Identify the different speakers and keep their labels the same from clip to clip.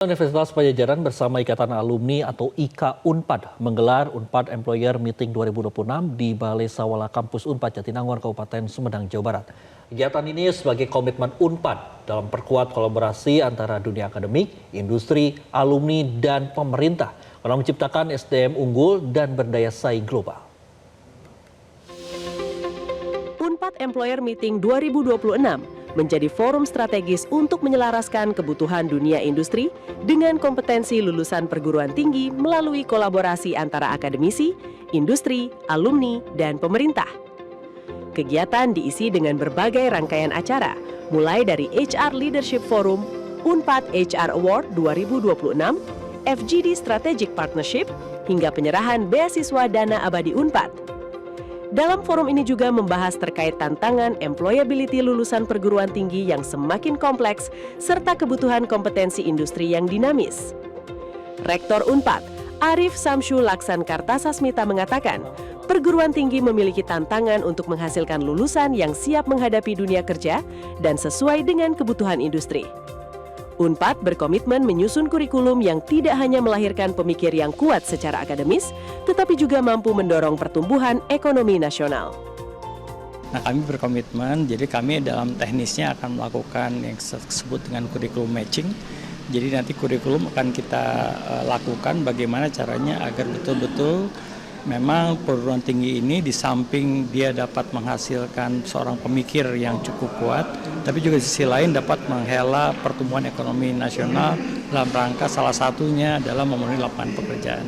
Speaker 1: Universitas Padjadjaran bersama Ikatan Alumni atau IKA Unpad menggelar Unpad Employer Meeting 2026 di Balai Sawala Kampus Unpad Jatinangor, Kabupaten Sumedang, Jawa Barat. Kegiatan ini sebagai komitmen Unpad dalam perkuat kolaborasi antara dunia akademik, industri, alumni, dan pemerintah dalam menciptakan SDM unggul dan berdaya saing global.
Speaker 2: Unpad Employer Meeting 2026 menjadi forum strategis untuk menyelaraskan kebutuhan dunia industri dengan kompetensi lulusan perguruan tinggi melalui kolaborasi antara akademisi, industri, alumni, dan pemerintah. Kegiatan diisi dengan berbagai rangkaian acara, mulai dari HR Leadership Forum, Unpad HR Award 2026, FGD Strategic Partnership, hingga penyerahan beasiswa dana abadi Unpad. Dalam forum ini juga membahas terkait tantangan employability lulusan perguruan tinggi yang semakin kompleks serta kebutuhan kompetensi industri yang dinamis. Rektor Unpad, Arif Samsul Laksan Kartasasmita mengatakan, perguruan tinggi memiliki tantangan untuk menghasilkan lulusan yang siap menghadapi dunia kerja dan sesuai dengan kebutuhan industri. Unpad berkomitmen menyusun kurikulum yang tidak hanya melahirkan pemikir yang kuat secara akademis, tetapi juga mampu mendorong pertumbuhan ekonomi nasional.
Speaker 3: Nah, kami berkomitmen, jadi kami dalam teknisnya akan melakukan yang disebut dengan kurikulum matching. Jadi nanti kurikulum akan kita lakukan bagaimana caranya agar betul-betul memang perguruan tinggi ini di samping dia dapat menghasilkan seorang pemikir yang cukup kuat, tapi juga di sisi lain dapat menghela pertumbuhan ekonomi nasional dalam rangka salah satunya adalah memenuhi lapangan pekerjaan.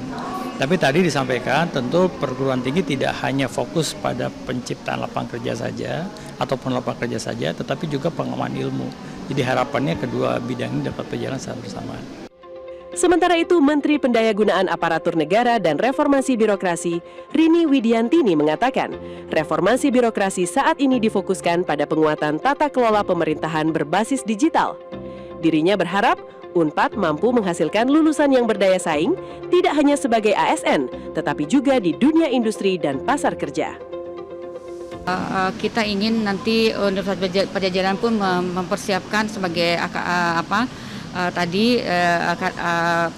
Speaker 3: Tapi tadi disampaikan tentu perguruan tinggi tidak hanya fokus pada penciptaan lapangan kerja saja ataupun lapangan kerja saja, tetapi juga pengembangan ilmu. Jadi harapannya kedua bidang ini dapat berjalan secara bersamaan.
Speaker 2: Sementara itu, Menteri Pendayagunaan Aparatur Negara dan Reformasi Birokrasi, Rini Widiantini mengatakan, reformasi birokrasi saat ini difokuskan pada penguatan tata kelola pemerintahan berbasis digital. Dirinya berharap Unpad mampu menghasilkan lulusan yang berdaya saing, tidak hanya sebagai ASN, tetapi juga di dunia industri dan pasar kerja.
Speaker 4: Kita ingin nanti Universitas Padjadjaran pun mempersiapkan sebagai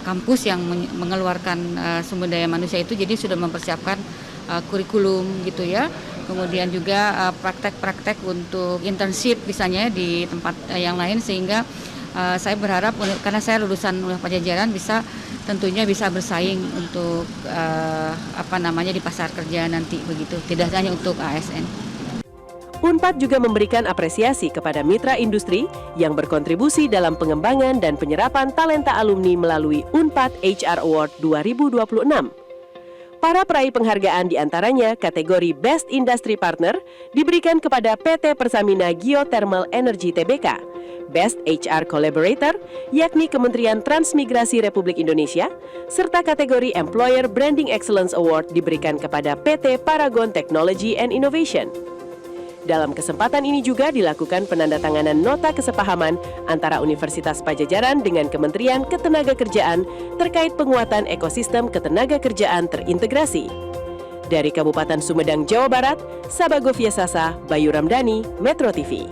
Speaker 4: kampus yang mengeluarkan sumber daya manusia itu, jadi sudah mempersiapkan kurikulum gitu ya. Kemudian juga praktek-praktek untuk internship misalnya di tempat yang lain, sehingga saya berharap karena saya lulusan Padjadjaran tentunya bisa bersaing untuk di pasar kerja nanti begitu, tidak hanya untuk ASN.
Speaker 2: Unpad juga memberikan apresiasi kepada mitra industri yang berkontribusi dalam pengembangan dan penyerapan talenta alumni melalui Unpad HR Award 2026. Para peraih penghargaan diantaranya kategori Best Industry Partner diberikan kepada PT Persamina Geothermal Energy Tbk, Best HR Collaborator yakni Kementerian Transmigrasi Republik Indonesia, serta kategori Employer Branding Excellence Award diberikan kepada PT Paragon Technology and Innovation. Dalam kesempatan ini juga dilakukan penandatanganan nota kesepahaman antara Universitas Padjadjaran dengan Kementerian Ketenagakerjaan terkait penguatan ekosistem ketenagakerjaan terintegrasi. Dari Kabupaten Sumedang, Jawa Barat, Sabago Fiesasa, Bayu Ramdhani, Metro TV.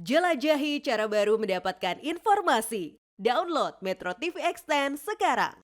Speaker 5: Jelajahi cara baru mendapatkan informasi. Download Metro TV Extend sekarang.